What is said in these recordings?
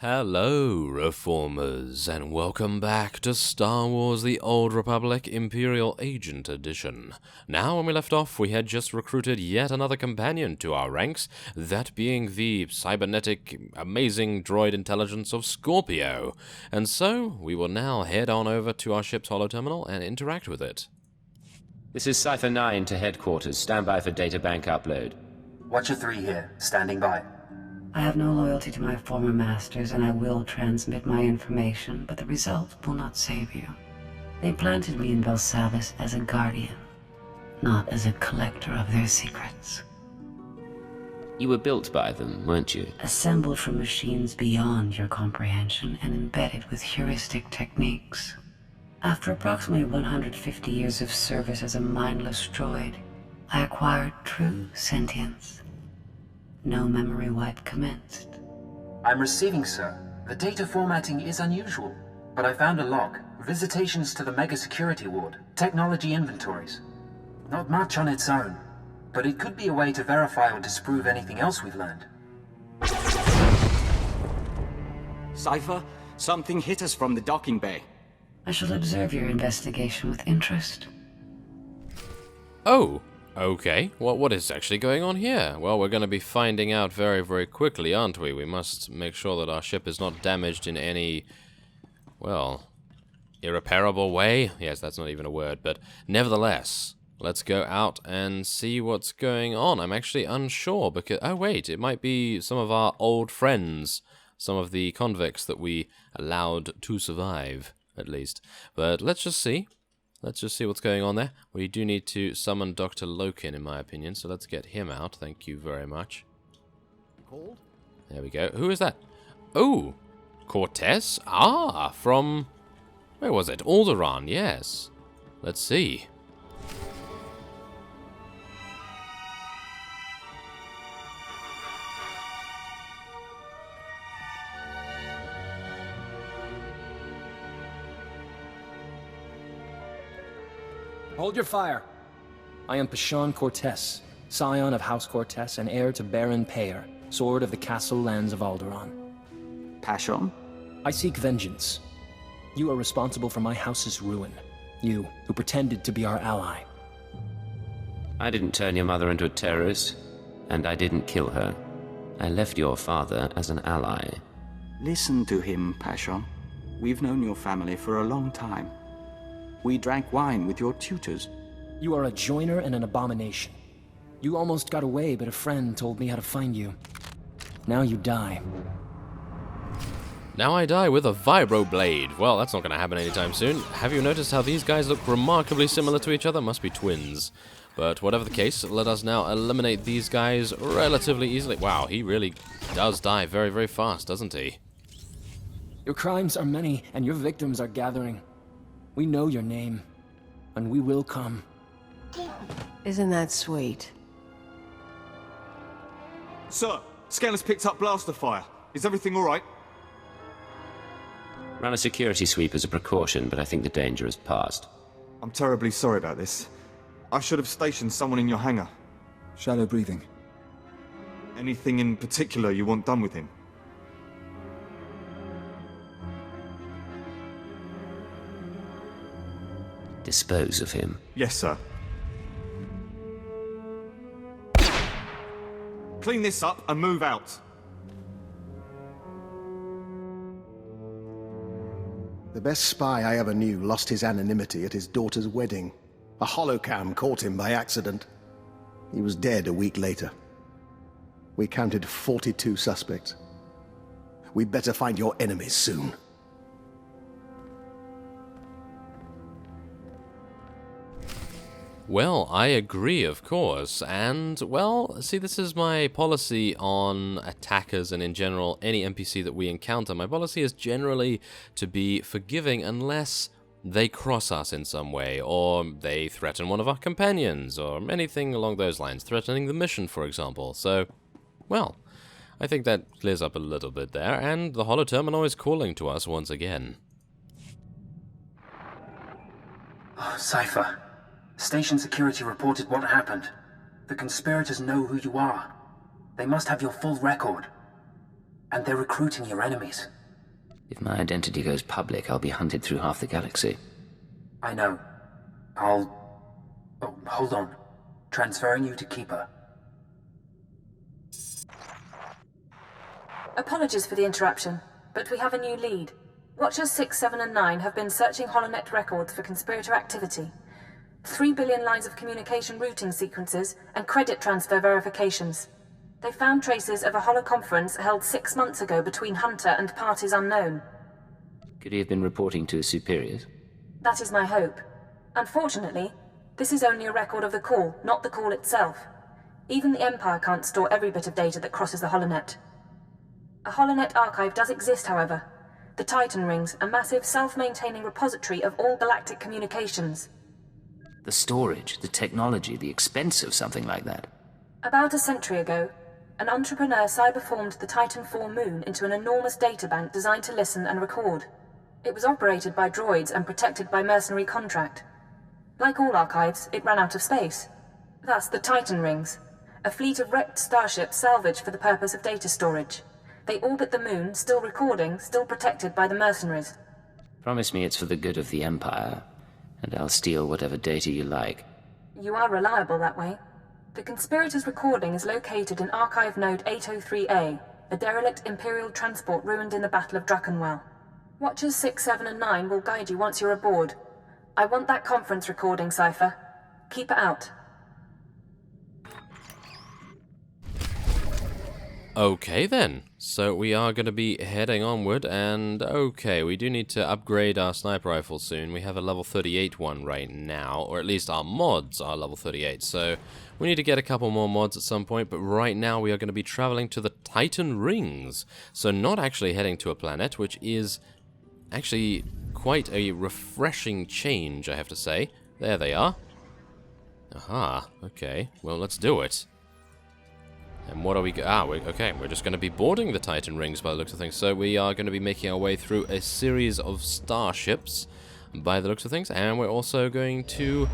Hello, Reformers, and welcome back to Star Wars The Old Republic Imperial Agent Edition. Now, when we left off, we had just recruited yet another companion to our ranks, that being the cybernetic, amazing droid intelligence of Scorpio. And so, we will now head on over to our ship's holoterminal and interact with it. This is Cipher 9 to headquarters. Stand by for databank upload. Watcher 3 here, standing by. I have no loyalty to my former masters, and I will transmit my information, but the result will not save you. They planted me in Belsavis as a guardian, not as a collector of their secrets. You were built by them, weren't you? Assembled from machines beyond your comprehension and embedded with heuristic techniques. After approximately 150 years of service as a mindless droid, I acquired true sentience. No memory wipe commenced. I'm receiving, sir. The data formatting is unusual, but I found a log. Visitations to the Mega Security Ward. Technology inventories. Not much on its own, but it could be a way to verify or disprove anything else we've learned. Cipher, something hit us from the docking bay. I shall observe your investigation with interest. Oh! Okay, well, what is actually going on here? Well, we're going to be finding out very, very quickly, aren't we? We must make sure that our ship is not damaged in any, well, irreparable way. Yes, that's not even a word, but nevertheless, let's go out and see what's going on. I'm actually unsure because, oh wait, it might be some of our old friends, some of the convicts that we allowed to survive, at least. But let's just see. Let's just see what's going on there. We do need to summon Dr. Loken, in my opinion, so let's get him out. Thank you very much. There we go. Who is that? Oh, Cortez? Ah, from... where was it? Alderaan, yes. Let's see. Hold your fire. I am Pashon Cortez, scion of House Cortez and heir to Baron Payer, sword of the castle lands of Alderaan. Pashon? I seek vengeance. You are responsible for my house's ruin. You, who pretended to be our ally. I didn't turn your mother into a terrorist, and I didn't kill her. I left your father as an ally. Listen to him, Pashon. We've known your family for a long time. We drank wine with your tutors. You are a joiner and an abomination. You almost got away, but a friend told me how to find you. Now you die. Now I die with a vibroblade. Well, that's not going to happen anytime soon. Have you noticed how these guys look remarkably similar to each other? Must be twins. But whatever the case, let us now eliminate these guys relatively easily. Wow, he really does die very, very fast, doesn't he? Your crimes are many, and your victims are gathering. We know your name, and we will come. Isn't that sweet? Sir, scanner's picked up blaster fire. Is everything all right? Run a security sweep as a precaution, but I think the danger has passed. I'm terribly sorry about this. I should have stationed someone in your hangar. Shallow breathing. Anything in particular you want done with him? Dispose of him. Yes, sir. Clean this up and move out. The best spy I ever knew lost his anonymity at his daughter's wedding. A holocam caught him by accident. He was dead a week later. We counted 42 suspects. We'd better find your enemies soon. Well, I agree, of course, and, well, see, this is my policy on attackers and in general any NPC that we encounter. My policy is generally to be forgiving unless they cross us in some way, or they threaten one of our companions, or anything along those lines, threatening the mission, for example. So, well, I think that clears up a little bit there, and the holoterminal is calling to us once again. Oh, Cipher. Station security reported what happened. The conspirators know who you are. They must have your full record. And they're recruiting your enemies. If my identity goes public, I'll be hunted through half the galaxy. I know. Oh, hold on. Transferring you to Keeper. Apologies for the interruption, but we have a new lead. Watchers 6, 7, and 9 have been searching HoloNet records for conspirator activity. 3 billion lines of communication routing sequences and credit transfer verifications. They found traces of a holoconference held 6 months ago between Hunter and parties unknown. Could he have been reporting to his superiors? That is my hope. Unfortunately, this is only a record of the call, not the call itself. Even the Empire can't store every bit of data that crosses the HoloNet. A HoloNet archive does exist, however. The Titan Rings, a massive self-maintaining repository of all galactic communications. The storage, the technology, the expense of something like that. About a century ago, an entrepreneur cyberformed the Titan IV moon into an enormous databank designed to listen and record. It was operated by droids and protected by mercenary contract. Like all archives, it ran out of space. Thus, the Titan Rings, a fleet of wrecked starships salvaged for the purpose of data storage. They orbit the moon, still recording, still protected by the mercenaries. Promise me it's for the good of the Empire, and I'll steal whatever data you like. You are reliable that way. The conspirators' recording is located in Archive Node 803A, a derelict Imperial transport ruined in the Battle of Drakenwell. Watchers 6, 7, and 9 will guide you once you're aboard. I want that conference recording, Cypher. Keep it out. Okay then, so we are going to be heading onward, and okay, we do need to upgrade our sniper rifle soon. We have a level 38 one right now, or at least our mods are level 38, so we need to get a couple more mods at some point, but right now we are going to be traveling to the Titan Rings. So not actually heading to a planet, which is actually quite a refreshing change, I have to say. There they are. Aha, okay, well let's do it. And what are we... okay, we're just going to be boarding the Titan Rings by the looks of things. So we are going to be making our way through a series of starships by the looks of things. And we're also going to,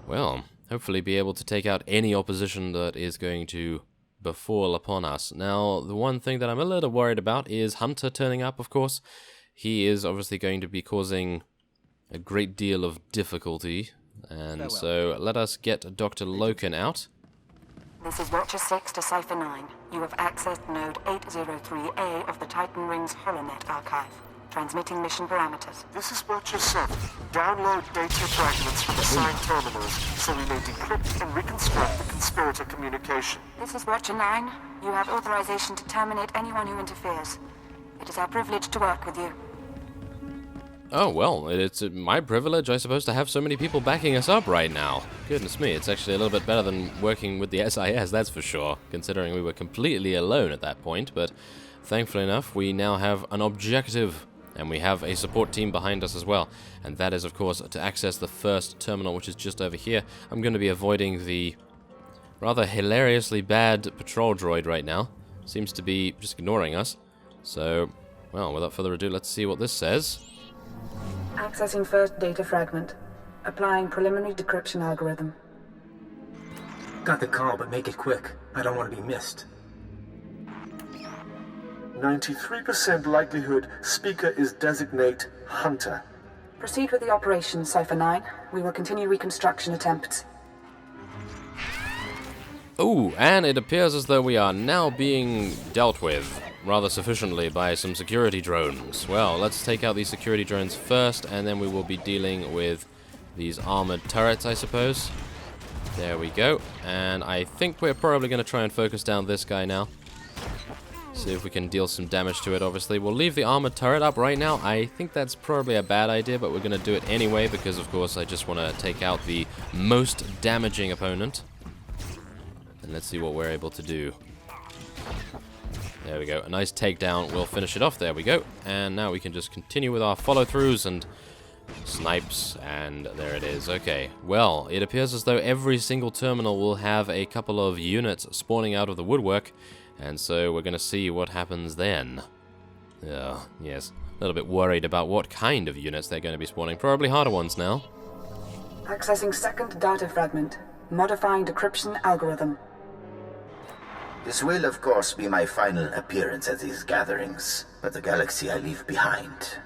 well, hopefully be able to take out any opposition that is going to befall upon us. Now, the one thing that I'm a little worried about is Hunter turning up, of course. He is obviously going to be causing a great deal of difficulty. And so let us get Dr. Loken out. This is Watcher 6 to Cypher 9. You have accessed Node 803A of the Titan Rings HoloNet archive. Transmitting mission parameters. This is Watcher 7. Download data fragments from assigned terminals so we may decrypt and reconstruct the conspirator communication. This is Watcher 9. You have authorization to terminate anyone who interferes. It is our privilege to work with you. Oh, well, it's my privilege, I suppose, to have so many people backing us up right now. Goodness me, it's actually a little bit better than working with the SIS, that's for sure, considering we were completely alone at that point, but thankfully enough, we now have an objective, and we have a support team behind us as well, and that is, of course, to access the first terminal, which is just over here. I'm going to be avoiding the rather hilariously bad patrol droid right now. Seems to be just ignoring us, so, well, without further ado, let's see what this says. Accessing first data fragment. Applying preliminary decryption algorithm. Got the call, but make it quick. I don't want to be missed. 93% likelihood speaker is designate Hunter. Proceed with the operation, Cypher 9. We will continue reconstruction attempts. Oh, and it appears as though we are now being dealt with rather sufficiently by some security drones. Well, let's take out these security drones first, and then we will be dealing with these armored turrets, I suppose. There we go. And I think we're probably going to try and focus down this guy now. See if we can deal some damage to it, obviously. We'll leave the armored turret up right now. I think that's probably a bad idea, but we're going to do it anyway, because, of course, I just want to take out the most damaging opponent. And let's see what we're able to do. There we go, a nice takedown. We'll finish it off. There we go. And now we can just continue with our follow-throughs and snipes, and there it is. Okay, well, it appears as though every single terminal will have a couple of units spawning out of the woodwork, and so we're going to see what happens then. Yes, a little bit worried about what kind of units they're going to be spawning. Probably harder ones now. Accessing second data fragment. Modifying decryption algorithm. This will, of course, be my final appearance at these gatherings, but the galaxy I leave behind.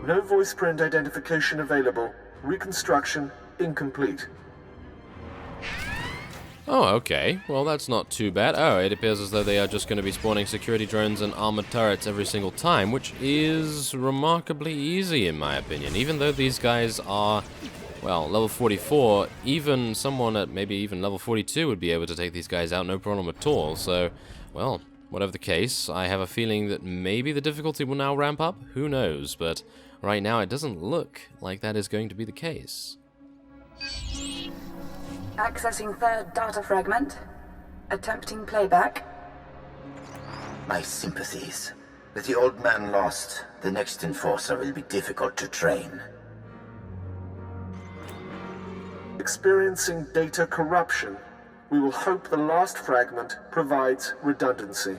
No voice print identification available. Reconstruction incomplete. Oh, okay. Well, that's not too bad. Oh, it appears as though they are just going to be spawning security drones and armored turrets every single time, which is remarkably easy in my opinion. Even though these guys are, well, level 44, even someone at maybe even level 42 would be able to take these guys out no problem at all. So, well, whatever the case, I have a feeling that maybe the difficulty will now ramp up. Who knows? But right now it doesn't look like that is going to be the case. Accessing third data fragment. Attempting playback. My sympathies. With the old man lost, the next enforcer will be difficult to train. Experiencing data corruption. We will hope the last fragment provides redundancy.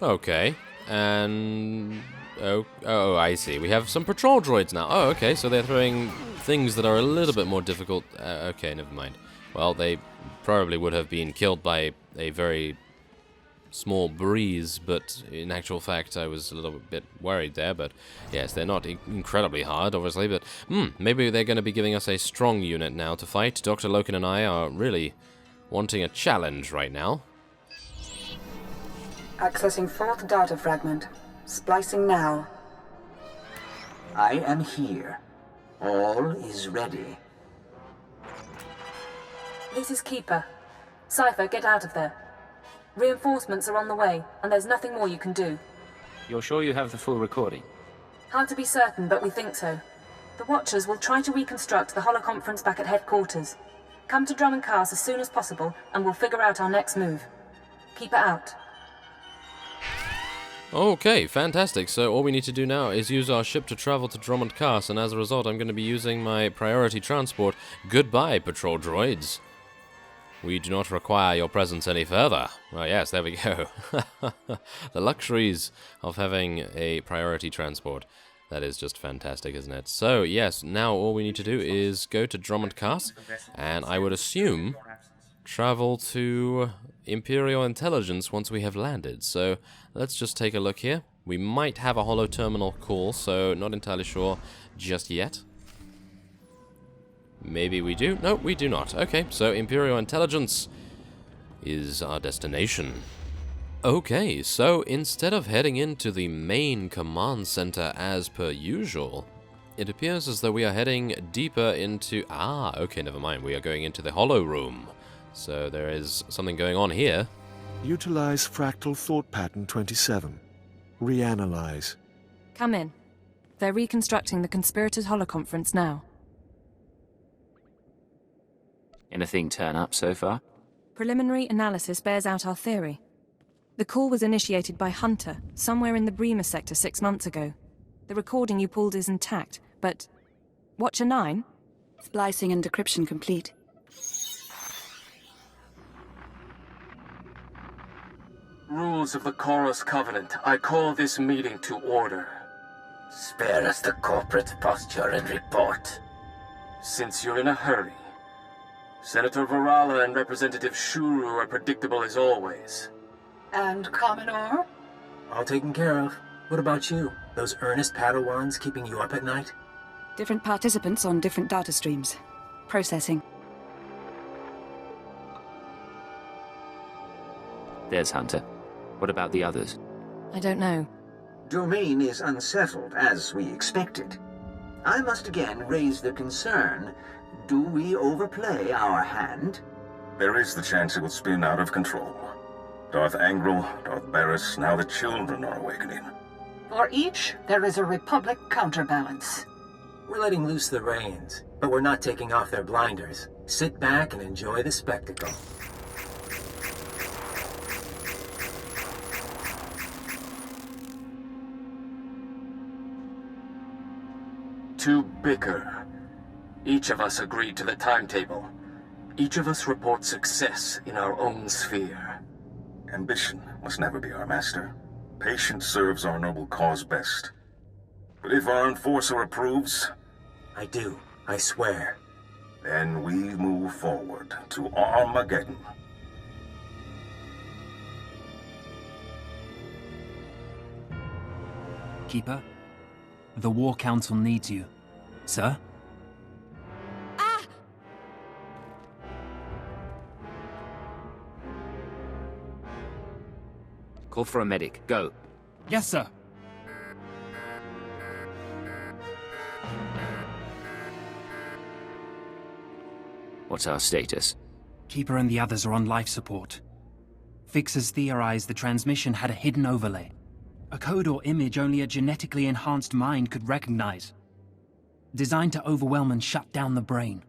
Okay, and... Oh, I see. We have some patrol droids now. Oh, okay, so they're throwing things that are a little bit more difficult. Okay, never mind. Well, they probably would have been killed by a very small breeze, but in actual fact, I was a little bit worried there. But yes, they're not incredibly hard, obviously, but maybe they're going to be giving us a strong unit now to fight. Dr. Loken and I are really wanting a challenge right now. Accessing fourth data fragment. Splicing now. I am here. All is ready. This is Keeper. Cypher, get out of there. Reinforcements are on the way, and there's nothing more you can do. You're sure you have the full recording? Hard to be certain, but we think so. The Watchers will try to reconstruct the holoconference back at headquarters. Come to Drummond Cast as soon as possible, and we'll figure out our next move. Keeper out. Okay, fantastic. So all we need to do now is use our ship to travel to Drummond Cast, and as a result I'm going to be using my priority transport. Goodbye, patrol droids. We do not require your presence any further. Oh yes, there we go. The luxuries of having a priority transport. That is just fantastic, isn't it? So yes, now all we need to do is go to Drummond Cast, and I would assume travel to Imperial intelligence once we have landed. So let's just take a look here. We might have a holo terminal call, so not entirely sure just yet. Maybe we do. No, we do not. Okay, so Imperial intelligence is our destination. Okay, so instead of heading into the main command center as per usual, it appears as though we are heading deeper into... Ah, okay, never mind. We are going into the holo room. So there is something going on here. Utilize fractal thought pattern 27. Reanalyze. Come in. They're reconstructing the conspirators' holoconference now. Anything turn up so far? Preliminary analysis bears out our theory. The call was initiated by Hunter, somewhere in the Bremer sector 6 months ago. The recording you pulled is intact, but... Watcher 9? Splicing and decryption complete. Rules of the Chorus Covenant. I call this meeting to order. Spare us the corporate posture and report. Since you're in a hurry. Senator Varala and Representative Shuru are predictable as always. And Commodore? All taken care of. What about you? Those earnest Padawans keeping you up at night? Different participants on different data streams. Processing. There's Hunter. What about the others? I don't know. Domain is unsettled, as we expected. I must again raise the concern. Do we overplay our hand? There is the chance it will spin out of control. Darth Angral, Darth Barris, now the children are awakening. For each, there is a Republic counterbalance. We're letting loose the reins, but we're not taking off their blinders. Sit back and enjoy the spectacle. To bicker. Each of us agreed to the timetable. Each of us reports success in our own sphere. Ambition must never be our master. Patience serves our noble cause best. But if our enforcer approves... I do, I swear. Then we move forward to Armageddon. Keeper, the War Council needs you. Sir? Call for a medic. Go. Yes, sir. What's our status? Keeper and the others are on life support. Fixers theorized the transmission had a hidden overlay. A code or image only a genetically enhanced mind could recognize. Designed to overwhelm and shut down the brain.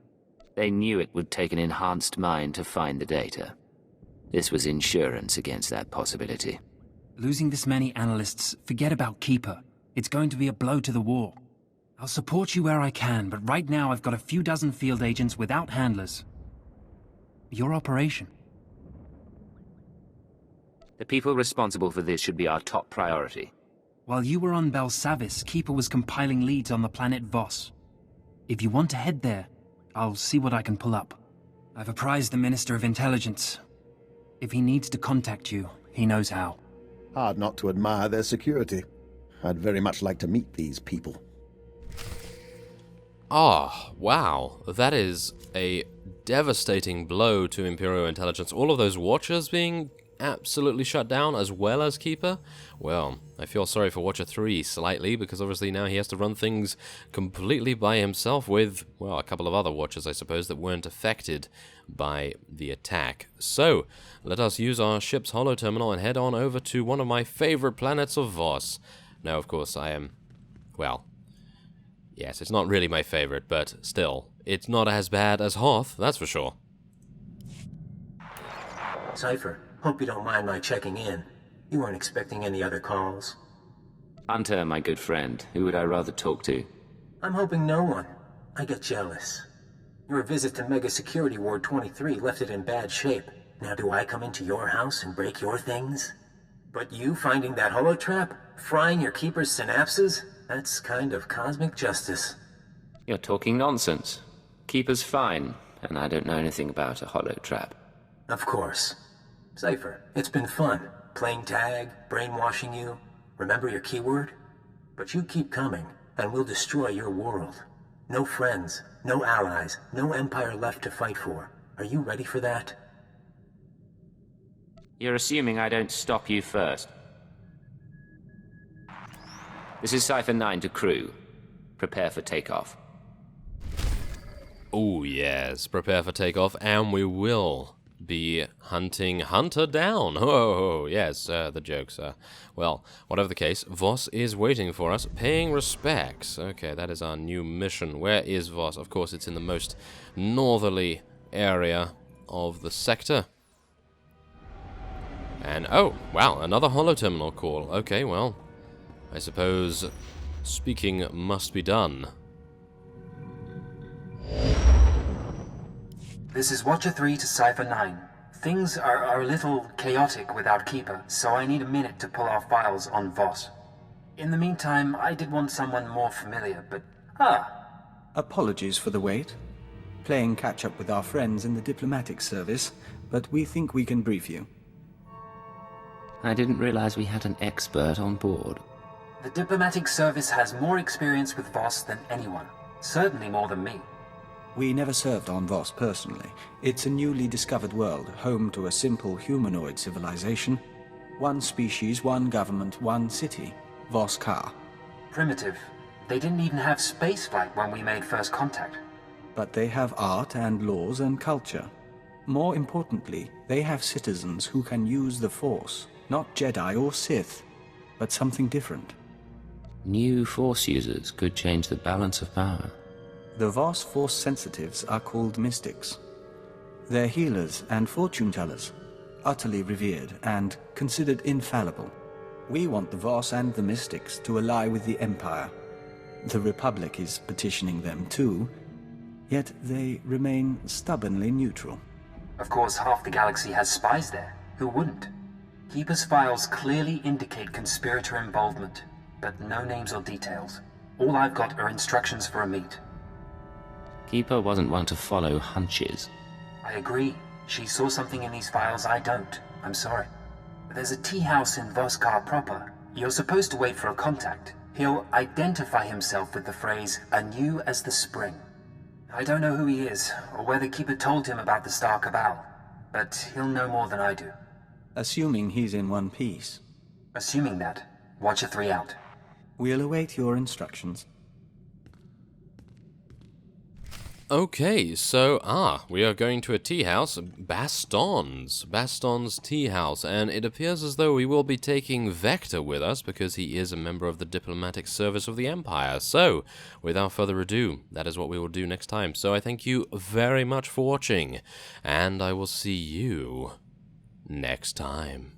They knew it would take an enhanced mind to find the data. This was insurance against that possibility. Losing this many analysts, forget about Keeper. It's going to be a blow to the war. I'll support you where I can, but right now I've got a few dozen field agents without handlers. Your operation. The people responsible for this should be our top priority. While you were on Belsavis, Keeper was compiling leads on the planet Voss. If you want to head there, I'll see what I can pull up. I've apprised the Minister of Intelligence. If he needs to contact you, he knows how. Hard not to admire their security. I'd very much like to meet these people. Ah, wow. That is a devastating blow to Imperial intelligence. All of those Watchers being absolutely shut down, as well as Keeper. Well, I feel sorry for Watcher 3 slightly, because obviously now he has to run things completely by himself with, well, a couple of other Watchers, I suppose, that weren't affected by the attack. So, let us use our ship's holo terminal and head on over to one of my favorite planets of Voss. Now, of course, I am, well, yes, it's not really my favorite, but still, it's not as bad as Hoth, that's for sure. Cypher, hope you don't mind my checking in. You weren't expecting any other calls? Hunter, my good friend. Who would I rather talk to? I'm hoping no one. I get jealous. Your visit to Mega Security Ward 23 left it in bad shape. Now do I come into your house and break your things? But you finding that holotrap? Frying your keeper's synapses? That's kind of cosmic justice. You're talking nonsense. Keeper's fine, and I don't know anything about a holotrap. Of course. Cypher, it's been fun. Playing tag, brainwashing you. Remember your keyword? But you keep coming, and we'll destroy your world. No friends, no allies, no empire left to fight for. Are you ready for that? You're assuming I don't stop you first. This is Cypher 9 to crew. Prepare for takeoff. Oh yes, prepare for takeoff, and we will be hunting Hunter down. Oh, yes, the jokes. Well, whatever the case, Voss is waiting for us, paying respects. Okay, that is our new mission. Where is Voss? Of course, it's in the most northerly area of the sector. And, oh, wow, another holo-terminal call. Okay, well, I suppose speaking must be done. This is Watcher 3 to Cypher 9. Things are a little chaotic without Keeper, so I need a minute to pull our files on Voss. In the meantime, I did want someone more familiar, but... Apologies for the wait. Playing catch-up with our friends in the diplomatic service, but we think we can brief you. I didn't realize we had an expert on board. The diplomatic service has more experience with Voss than anyone. Certainly more than me. We never served on Voss personally. It's a newly discovered world, home to a simple humanoid civilization. One species, one government, one city. Voss Ka. Primitive. They didn't even have spaceflight when we made first contact. But they have art and laws and culture. More importantly, they have citizens who can use the Force. Not Jedi or Sith, but something different. New Force users could change the balance of power. The Voss Force sensitives are called mystics. They're healers and fortune-tellers, utterly revered and considered infallible. We want the Voss and the mystics to ally with the Empire. The Republic is petitioning them too, yet they remain stubbornly neutral. Of course, half the galaxy has spies there. Who wouldn't? Keeper's files clearly indicate conspirator involvement, but no names or details. All I've got are instructions for a meet. Keeper wasn't one to follow hunches. I agree. She saw something in these files I don't. I'm sorry. There's a tea house in Voss proper. You're supposed to wait for a contact. He'll identify himself with the phrase, anew as the spring. I don't know who he is, or whether Keeper told him about the Star Cabal, but he'll know more than I do. Assuming he's in one piece. Assuming that, Watcher 3 out. We'll await your instructions. Okay, so, we are going to a tea house, Baston's tea house, and it appears as though we will be taking Vector with us, because he is a member of the diplomatic service of the Empire. So, without further ado, that is what we will do next time. So I thank you very much for watching, and I will see you next time.